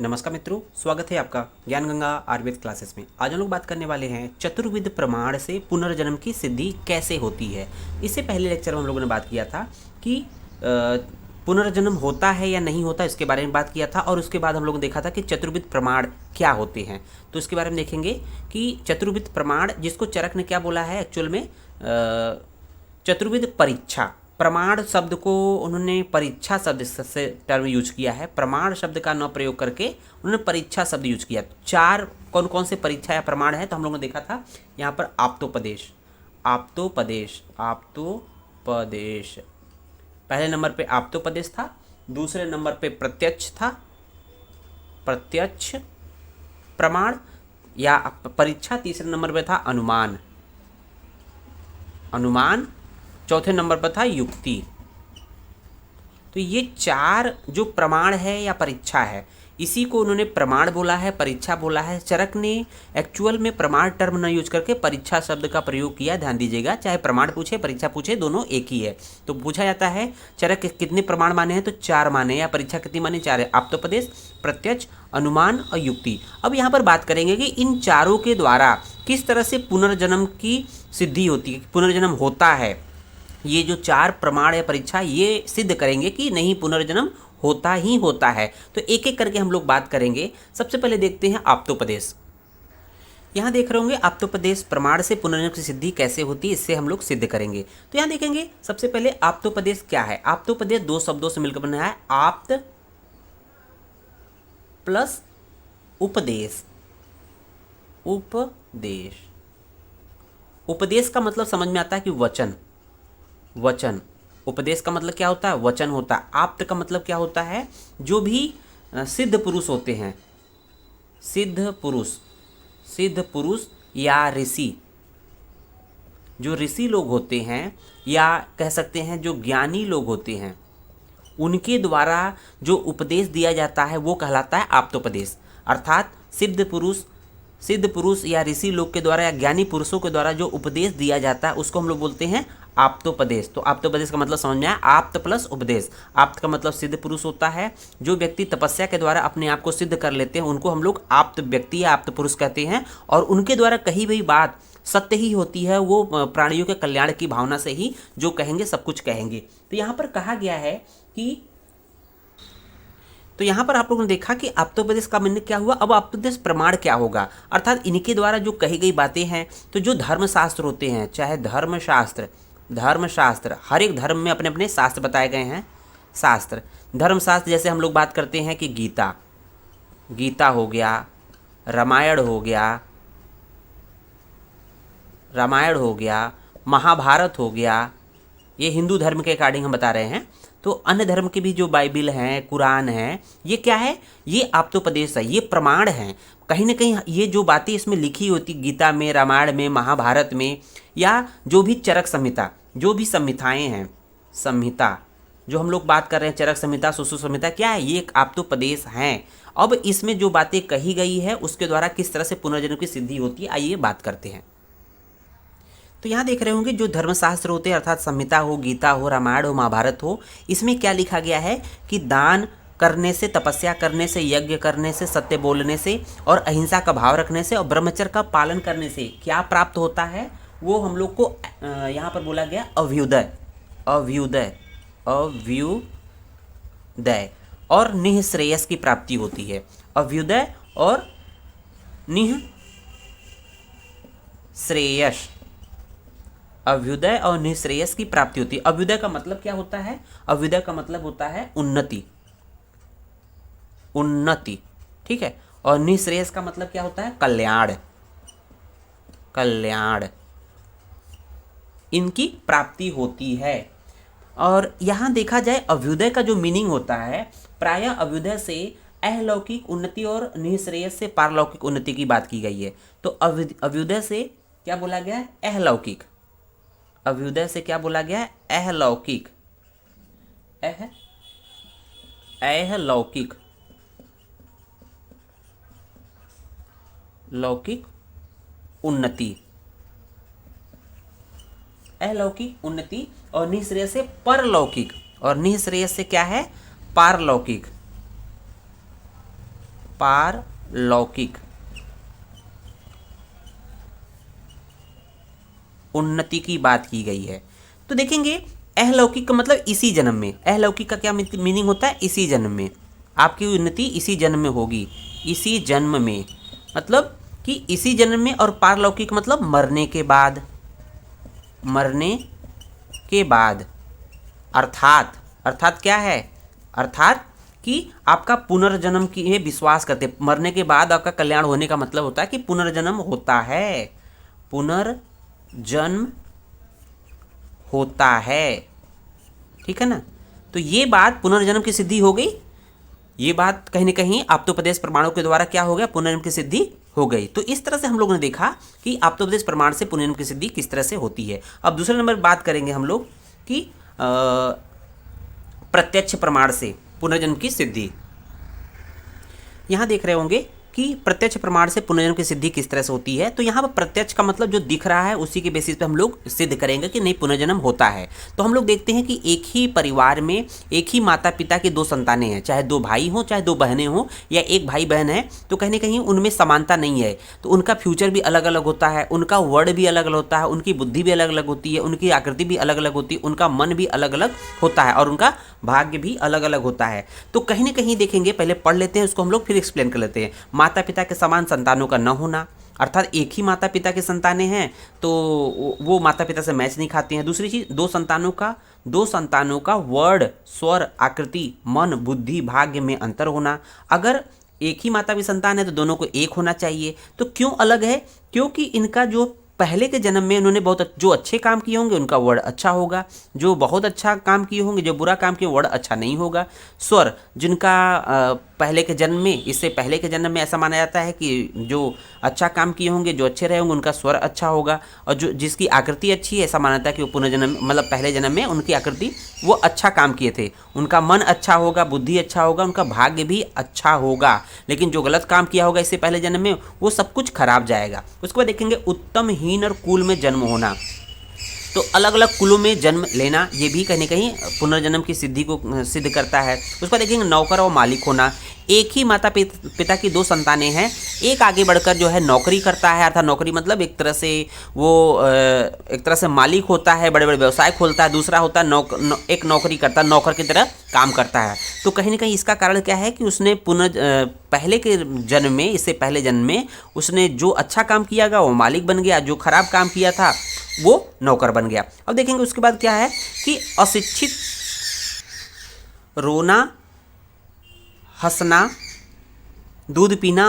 नमस्कार मित्रों, स्वागत है आपका ज्ञान गंगा आयुर्वेद क्लासेस में। आज हम लोग बात करने वाले हैं चतुर्विध प्रमाण से पुनर्जन्म की सिद्धि कैसे होती है। इससे पहले लेक्चर में हम लोगों ने बात किया था कि पुनर्जन्म होता है या नहीं होता, इसके बारे में बात किया था। और उसके बाद हम लोगों ने देखा था कि चतुर्विध प्रमाण क्या होते हैं। तो इसके बारे में देखेंगे कि चतुर्विध प्रमाण, जिसको चरक ने क्या बोला है एक्चुअल में, चतुर्विध परीक्षा। प्रमाण शब्द को उन्होंने परीक्षा शब्द से टर्म यूज किया है। प्रमाण शब्द का न प्रयोग करके उन्होंने परीक्षा शब्द यूज किया। चार कौन कौन से परीक्षा या प्रमाण है, तो हम लोगों ने देखा था यहाँ पर आप्तोपदेश, आप्तोपदेश, आप्तोपदेश। पहले नंबर पे आप्तोपदेश था, दूसरे नंबर पे प्रत्यक्ष था, प्रत्यक्ष प्रमाण या परीक्षा। तीसरे नंबर पे था अनुमान, अनुमान। चौथे नंबर पर था युक्ति। तो ये चार जो प्रमाण है या परीक्षा है, इसी को उन्होंने प्रमाण बोला है, परीक्षा बोला है। चरक ने एक्चुअल में प्रमाण टर्म न यूज करके परीक्षा शब्द का प्रयोग किया। ध्यान दीजिएगा, चाहे प्रमाण पूछे परीक्षा पूछे, दोनों एक ही है। तो पूछा जाता है चरक कितने प्रमाण माने हैं, तो चार माने, या परीक्षा कितनी माने, चार है। आप्तोपदेश, प्रत्यक्ष, अनुमान और युक्ति। अब यहाँ पर बात करेंगे कि इन चारों के द्वारा किस तरह से पुनर्जन्म की सिद्धि होती है, पुनर्जन्म होता है। ये जो चार प्रमाण या परीक्षा ये सिद्ध करेंगे कि नहीं, पुनर्जन्म होता ही होता है। तो एक एक करके हम लोग बात करेंगे। सबसे पहले देखते हैं आप्तोपदेश। यहाँ देख रहे होंगे आप्तोपदेश, प्रमाण से पुनर्जन्म की सिद्धि कैसे होती है, इससे हम लोग सिद्ध करेंगे। तो यहाँ देखेंगे सबसे पहले आप्तोपदेश क्या है। आप्तोपदेश दो शब्दों से मिलकर बना है, आप्त प्लस उपदेश। उपदेश, उपदेश का मतलब समझ में आता है कि वचन, वचन। उपदेश का मतलब क्या होता है, वचन होता है। आप्त का मतलब क्या होता है, जो भी सिद्ध पुरुष होते हैं, सिद्ध पुरुष, सिद्ध पुरुष या ऋषि, जो ऋषि लोग होते हैं या कह सकते हैं जो ज्ञानी लोग होते हैं, उनके द्वारा जो उपदेश दिया जाता है वो कहलाता है आप्तोपदेश। अर्थात सिद्ध पुरुष, सिद्ध पुरुष या ऋषि लोग के द्वारा या ज्ञानी पुरुषों के द्वारा जो उपदेश दिया जाता है उसको हम लोग बोलते हैं आप्तोपदेश। तो आप्तोपदेश का मतलब समझ में आया, आप्त प्लस उपदेश। आप्त का मतलब सिद्ध पुरुष होता है। जो व्यक्ति तपस्या के द्वारा अपने आप को सिद्ध कर लेते हैं उनको हम लोग आप्त व्यक्ति या आप्त पुरुष कहते हैं। और उनके द्वारा कही गई बात सत्य ही होती है, वो प्राणियों के कल्याण की भावना से ही जो कहेंगे सब कुछ कहेंगे। तो यहाँ पर कहा गया है कि, तो यहाँ पर आप लोगों ने देखा कि आप्तोपदेश का मतलब क्या हुआ। अब आप्तोपदेश प्रमाण क्या होगा, अर्थात इनके द्वारा जो कही गई बातें हैं। तो जो धर्मशास्त्र होते हैं, चाहे धर्मशास्त्र, धर्मशास्त्र, हर एक धर्म में अपने अपने शास्त्र बताए गए हैं। शास्त्र, धर्मशास्त्र, जैसे हम लोग बात करते हैं कि गीता, गीता हो गया, रामायण हो गया, रामायण हो गया, महाभारत हो गया। ये हिंदू धर्म के अकॉर्डिंग हम बता रहे हैं। तो अन्य धर्म के भी जो बाइबिल हैं, कुरान है, ये क्या है, ये आप्तोपदेश है, ये प्रमाण हैं। कहीं ना कहीं ये जो बातें इसमें लिखी होती, गीता में, रामायण में, महाभारत में, या जो भी चरक संहिता, जो भी संहिताएं हैं, संहिता जो हम लोग बात कर रहे हैं, चरक संहिता, सुश्रुत संहिता, क्या है, ये एक आप्तोपदेश हैं। अब इसमें जो बातें कही गई है उसके द्वारा किस तरह से पुनर्जन्म की सिद्धि होती है, आइए बात करते हैं। तो यहाँ देख रहे होंगे जो धर्मशास्त्र होते हैं, अर्थात संहिता हो, गीता हो, रामायण हो, महाभारत हो, इसमें क्या लिखा गया है कि दान करने से, तपस्या करने से, यज्ञ करने से, सत्य बोलने से और अहिंसा का भाव रखने से और ब्रह्मचर्य का पालन करने से क्या प्राप्त होता है, वो हम लोग को यहाँ पर बोला गया अभ्युदय, अभ्युदय, अभ्युदय और निःश्रेयस की प्राप्ति होती है। अभ्युदय और निःश्रेयस, अभ्युदय और निःश्रेयस की प्राप्ति होती है। अभ्युदय का मतलब क्या होता है, अभ्युदय का मतलब होता है उन्नति, उन्नति, ठीक है। और निःश्रेयस का मतलब क्या होता है, कल्याण, कल्याण, इनकी प्राप्ति होती है। और यहाँ देखा जाए अभ्युदय का जो मीनिंग होता है, प्रायः अभ्युदय से अहलौकिक उन्नति और निःश्रेयस से पारलौकिक उन्नति की बात की गई है। तो अभ्युदय से क्या बोला गया है, अहलौकिक। अभ्युदय से क्या बोला गया है, अहलौकिक, अहलौकिक, लौकिक उन्नति, अलौकिक उन्नति। और निःश्रेयस से परलौकिक, और निःश्रेयस से क्या है, पारलौकिक, पारलौकिक उन्नति की बात की गई है। तो देखेंगे अहलौकिक का मतलब इसी जन्म में, अहलौकिक का क्या मीनिंग होता है, इसी जन्म में, आपकी उन्नति इसी जन्म में होगी, इसी जन्म में मतलब कि इसी जन्म में, और पारलौकिक मतलब मरने के बाद, मरने के बाद, अर्थात क्या है, अर्थात कि आपका पुनर्जन्म की ये विश्वास करते, मरने के बाद आपका कल्याण होने का मतलब होता है कि पुनर्जन्म होता है, पुनर्जन्म होता है, ठीक है ना। तो ये बात पुनर्जन्म की सिद्धि हो गई, ये बात कहीं ना कहीं आप्तोपदेश प्रमाणों के द्वारा क्या हो गया, पुनर्जन्म की सिद्धि हो गई। तो इस तरह से हम लोगों ने देखा कि आप्तोपदेश प्रमाण से पुनर्जन्म की सिद्धि किस तरह से होती है। अब दूसरे नंबर बात करेंगे हम लोग कि प्रत्यक्ष प्रमाण से पुनर्जन्म की सिद्धि। यहाँ देख रहे होंगे कि प्रत्यक्ष प्रमाण से पुनर्जन्म की सिद्धि किस तरह से होती है। तो यहाँ पर प्रत्यक्ष का मतलब जो दिख रहा है उसी के बेसिस पे हम लोग सिद्ध करेंगे कि नहीं पुनर्जन्म होता है। तो हम लोग देखते हैं कि एक ही परिवार में एक ही माता पिता की दो संतानें हैं, चाहे दो भाई हों चाहे दो बहनें हों या एक भाई बहन है, तो कहीं ना कहीं उनमें समानता नहीं है। तो उनका फ्यूचर भी अलग अलग होता है, उनका वर्ड भी अलग अलग होता है, उनकी बुद्धि भी अलग अलग होती है, उनकी आकृति भी अलग अलग होती है, उनका मन भी अलग अलग होता है और उनका भाग्य भी अलग अलग होता है। तो कहीं ना कहीं देखेंगे, पहले पढ़ लेते हैं उसको हम लोग, फिर एक्सप्लेन कर लेते हैं। माता पिता के समान संतानों का न होना, अर्थात एक ही माता पिता की संतानें हैं तो वो माता पिता से मैच नहीं खाती हैं। दूसरी चीज़, दो संतानों का वर्ड, स्वर, आकृति, मन, बुद्धि, भाग्य में अंतर होना। अगर एक ही माता की संतान है तो दोनों को एक होना चाहिए। तो क्यों अलग है, क्योंकि इनका जो पहले के जन्म में उन्होंने जो अच्छे काम किए होंगे उनका वर्ड अच्छा होगा, जो बहुत अच्छा काम किए होंगे, जो बुरा काम किए वर्ड अच्छा नहीं होगा। स्वर, जिनका पहले के जन्म में, इससे पहले के जन्म में ऐसा माना जाता है कि जो अच्छा काम किए होंगे, जो अच्छे रहे होंगे, उनका स्वर अच्छा होगा। और जो जिसकी आकृति अच्छी है, ऐसा माना जाता है कि वो पुनर्जन्म मतलब पहले जन्म में उनकी आकृति वो अच्छा काम किए थे, उनका मन अच्छा होगा, बुद्धि अच्छा होगा, उनका भाग्य भी अच्छा होगा। लेकिन जो गलत काम किया होगा इससे पहले जन्म में, वो सब कुछ खराब जाएगा। उसके बाद देखेंगे उत्तम हीन और कुल में जन्म होना। तो अलग अलग कुलों में जन्म लेना, ये भी कहीं ना कहीं पुनर्जन्म की सिद्धि को सिद्ध करता है। उसका देखेंगे नौकर और मालिक होना। एक ही माता पिता की दो संतानें हैं, एक आगे बढ़कर जो है नौकरी करता है, अर्थात नौकरी मतलब एक तरह से मालिक होता है, बड़े बड़े व्यवसाय खोलता है। दूसरा होता है एक नौकरी करता है, नौकर की तरह काम करता है। तो कहीं ना कहीं इसका कारण क्या है कि उसने पहले के जन्म में, इससे पहले जन्म में उसने जो अच्छा काम किया गया वो मालिक बन गया, जो खराब काम किया था वो नौकर बन गया। अब देखेंगे उसके बाद क्या है कि अशिक्षित, रोना, हंसना, दूध पीना।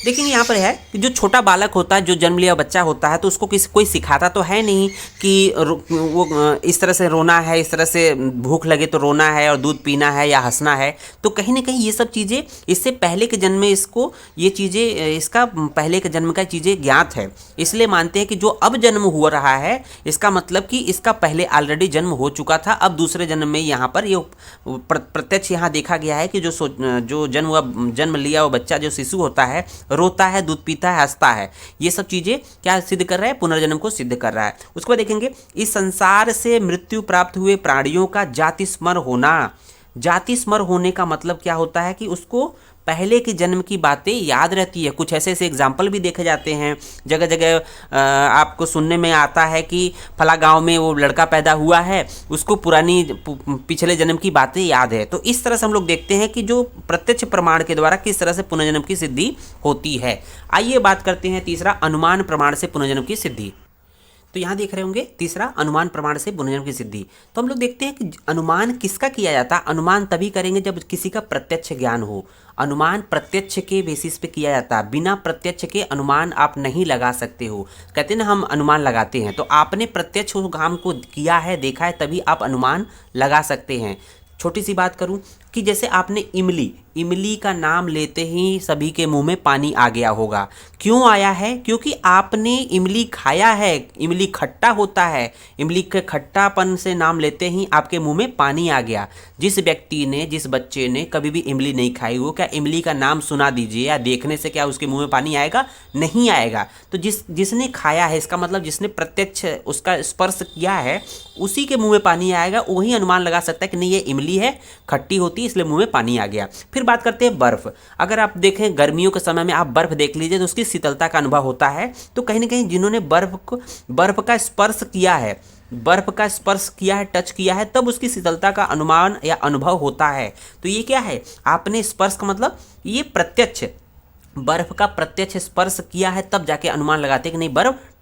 देखेंगे यहाँ पर है कि जो छोटा बालक होता है, जो जन्म लिया बच्चा होता है, तो उसको कोई सिखाता तो है नहीं कि वो इस तरह से रोना है, इस तरह से भूख लगे तो रोना है और दूध पीना है या हंसना है। तो कहीं ना कहीं ये सब चीज़ें इससे पहले के जन्म में इसको ये चीज़ें, इसका पहले के जन्म का चीज़ें ज्ञात है, इसलिए मानते हैं कि जो अब जन्म हो रहा है इसका मतलब कि इसका पहले ऑलरेडी जन्म हो चुका था। अब दूसरे जन्म में यहाँ पर ये प्रत्यक्ष यहाँ देखा गया है कि जो जन्म लिया वो बच्चा, जो शिशु होता है, रोता है, दूध पीता है, हंसता है। ये सब चीज़ें क्या सिद्ध कर रहा है, पुनर्जन्म को सिद्ध कर रहा है। उसको बाद देखेंगे इस संसार से मृत्यु प्राप्त हुए प्राणियों का जाति स्मर होना। जाति स्मर होने का मतलब क्या होता है कि उसको पहले के जन्म की बातें याद रहती है। कुछ ऐसे ऐसे एग्जाम्पल भी देखे जाते हैं, जगह जगह आपको सुनने में आता है कि फला गांव में वो लड़का पैदा हुआ है, उसको पुरानी पिछले जन्म की बातें याद है। तो इस तरह से हम लोग देखते हैं कि जो प्रत्यक्ष प्रमाण के द्वारा किस तरह से पुनर्जन्म की सिद्धि होती है। आइए बात करते हैं तीसरा, अनुमान प्रमाण से पुनर्जन्म की सिद्धि। तो यहाँ देख रहे होंगे तीसरा, अनुमान प्रमाण से पुनर्जन्म की सिद्धि। तो हम लोग देखते हैं कि अनुमान किसका किया जाता है। अनुमान तभी करेंगे जब किसी का प्रत्यक्ष ज्ञान हो। अनुमान प्रत्यक्ष के बेसिस पे किया जाता है, बिना प्रत्यक्ष के अनुमान आप नहीं लगा सकते हो। कहते हैं ना हम अनुमान लगाते हैं, तो आपने प्रत्यक्ष उस काम को किया है, देखा है, तभी आप अनुमान लगा सकते हैं। छोटी सी बात करूं कि जैसे आपने इमली का नाम लेते ही सभी के मुंह में पानी आ गया होगा। क्यों आया है? क्योंकि आपने इमली खाया है। इमली खट्टा होता है, इमली के खट्टापन से नाम लेते ही आपके मुंह में पानी आ गया। जिस व्यक्ति ने, जिस बच्चे ने कभी भी इमली नहीं खाई हो, क्या इमली का नाम सुना दीजिए या देखने से क्या उसके मुंह में पानी आएगा? नहीं आएगा। तो जिसने खाया है, इसका मतलब जिसने प्रत्यक्ष उसका स्पर्श किया है, उसी के मुंह में पानी आएगा। वही अनुमान लगा सकता है कि नहीं ये इमली है, खट्टी होती गई इसलिए मुंह में पानी आ गया। फिर बात करते हैं बर्फ़। अगर आप देखें गर्मियों के समय में आप बर्फ़ देख लीजिए तो उसकी शीतलता का अनुभव होता है। तो कहीं ना कहीं जिन्होंने बर्फ़ का स्पर्श किया है, बर्फ़ का स्पर्श किया है, टच किया है, तब उसकी शीतलता का अनुमान या अनुभव होता है। तो ये क्या है, आपने स्पर्श का मतलब ये प्रत्यक्ष, बर्फ़ का प्रत्यक्ष स्पर्श किया है तब जाके अनुमान लगाते हैं कि नहीं बर्फ़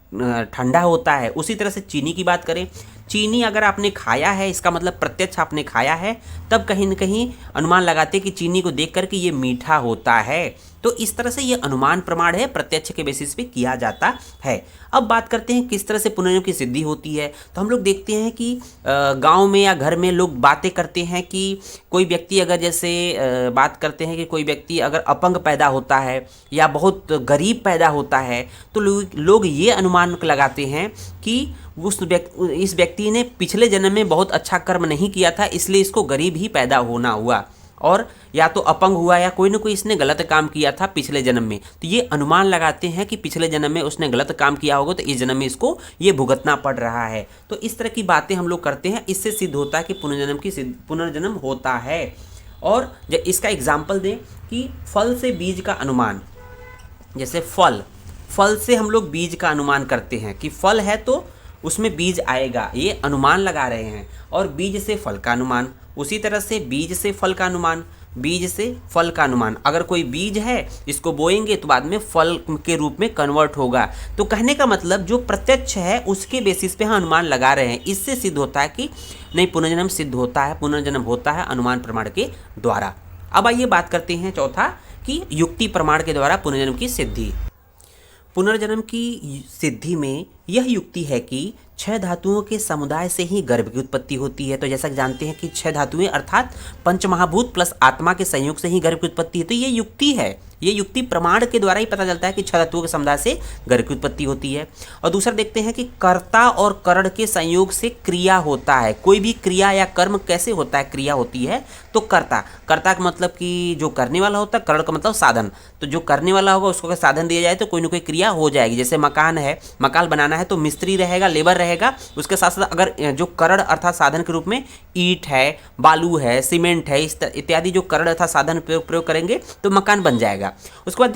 ठंडा होता है। उसी तरह से चीनी की बात करें, चीनी अगर आपने खाया है, इसका मतलब प्रत्यक्ष आपने खाया है, तब कहीं न कहीं अनुमान लगाते कि चीनी को देख कर कि ये मीठा होता है। तो इस तरह से ये अनुमान प्रमाण है, प्रत्यक्ष के बेसिस पे किया जाता है। अब बात करते हैं किस तरह से पुनर्जन्म की सिद्धि होती है। तो हम लोग देखते हैं कि गांव में या घर में लोग बातें करते हैं कि कोई व्यक्ति अगर जैसे बात करते हैं कि कोई व्यक्ति अगर अपंग पैदा होता है या बहुत गरीब पैदा होता है, तो लोग ये अनुमान लगाते हैं कि इस व्यक्ति ने पिछले जन्म में बहुत अच्छा कर्म नहीं किया था, इसलिए इसको गरीब ही पैदा होना हुआ, और या तो अपंग हुआ या कोई ना कोई इसने गलत काम किया था पिछले जन्म में। तो ये अनुमान लगाते हैं कि पिछले जन्म में उसने गलत काम किया होगा, तो इस जन्म में इसको ये भुगतना पड़ रहा है। तो इस तरह की बातें हम लोग करते हैं, इससे सिद्ध होता है कि पुनर्जन्म होता है। और जब इसका एग्जाम्पल दें कि फल से बीज का अनुमान, जैसे फल से हम लोग बीज का अनुमान करते हैं कि फल है तो उसमें बीज आएगा, ये अनुमान लगा रहे हैं। और बीज से फल का अनुमान, उसी तरह से बीज से फल का अनुमान, बीज से फल का अनुमान। अगर कोई बीज है इसको बोएंगे तो बाद में फल के रूप में कन्वर्ट होगा। तो कहने का मतलब जो प्रत्यक्ष है उसके बेसिस पे हम अनुमान लगा रहे हैं। इससे सिद्ध होता है कि नहीं पुनर्जन्म सिद्ध होता है, पुनर्जन्म होता है अनुमान प्रमाण के द्वारा। अब आइए बात करते हैं चौथा कि युक्ति प्रमाण के द्वारा पुनर्जन्म की सिद्धि। पुनर्जन्म की सिद्धि में यह युक्ति है कि 6 धातुओं के समुदाय से ही गर्भ की उत्पत्ति होती है। तो जैसा कि जानते हैं कि 6 धातुएं अर्थात पंचमहाभूत प्लस आत्मा के संयोग से ही गर्भ की उत्पत्ति है। तो ये युक्ति है, ये युक्ति प्रमाण के द्वारा ही पता चलता है कि 6 धातुओं के समुदाय से गर्भ की उत्पत्ति होती है। और दूसरा देखते हैं कि कर्ता और करण के संयोग से क्रिया होता है। कोई भी क्रिया या कर्म कैसे होता है, क्रिया होती है तो कर्ता का मतलब कि जो करने वाला होता है, करण का मतलब साधन। तो जो करने वाला होगा उसको अगर साधन दिया जाए तो कोई ना कोई क्रिया हो जाएगी। जैसे मकान है, मकान बनाना है तो मिस्त्री रहेगा, लेबर रहेगा, उसके साथ साथ अगर जो करण अर्थात साधन के रूप में ईंट है, बालू है, सीमेंट है, इस इत्यादि जो करण अर्थात साधन प्रयोग करेंगे तो मकान बन जाएगा। उसके बाद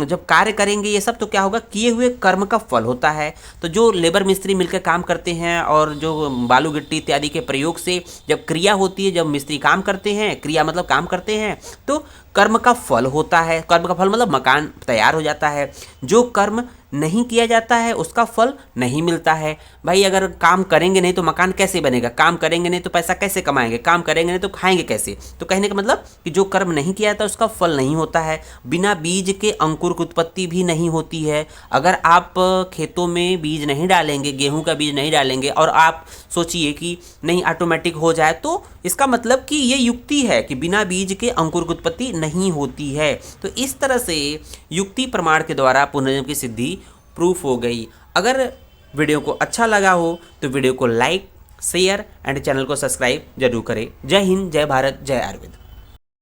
जब कार्य करेंगे ये सब तो क्या होगा, किए हुए कर्म का फल होता है। तो जो लेबर मिस्त्री मिलकर काम करते हैं और जो बालू गिट्टी इत्यादि के प्रयोग से जब क्रिया होती है, जब मिस्त्री काम करते हैं, क्रिया मतलब काम करते हैं, तो कर्म का फल होता है। कर्म का फल मतलब मकान तैयार हो जाता है। जो कर्म नहीं किया जाता है उसका फल नहीं मिलता है। भाई अगर काम करेंगे नहीं तो मकान कैसे बनेगा, काम करेंगे नहीं तो पैसा कैसे कमाएंगे, काम करेंगे नहीं तो खाएंगे कैसे। तो कहने का मतलब कि जो कर्म नहीं किया जाता उसका फल नहीं होता है। बिना बीज के अंकुर की उत्पत्ति भी नहीं होती है। अगर आप खेतों में बीज नहीं डालेंगे, गेहूं का बीज नहीं डालेंगे और आप सोचिए कि नहीं ऑटोमेटिक हो जाए, तो इसका मतलब कि ये युक्ति है कि बिना बीज के अंकुर की उत्पत्ति नहीं होती है। तो इस तरह से युक्ति प्रमाण के द्वारा पुनर्जन्म की सिद्धि प्रूफ हो गई। अगर वीडियो को अच्छा लगा हो तो वीडियो को लाइक, शेयर एंड चैनल को सब्सक्राइब जरूर करें। जय हिंद, जय भारत, जय आयुर्वेद।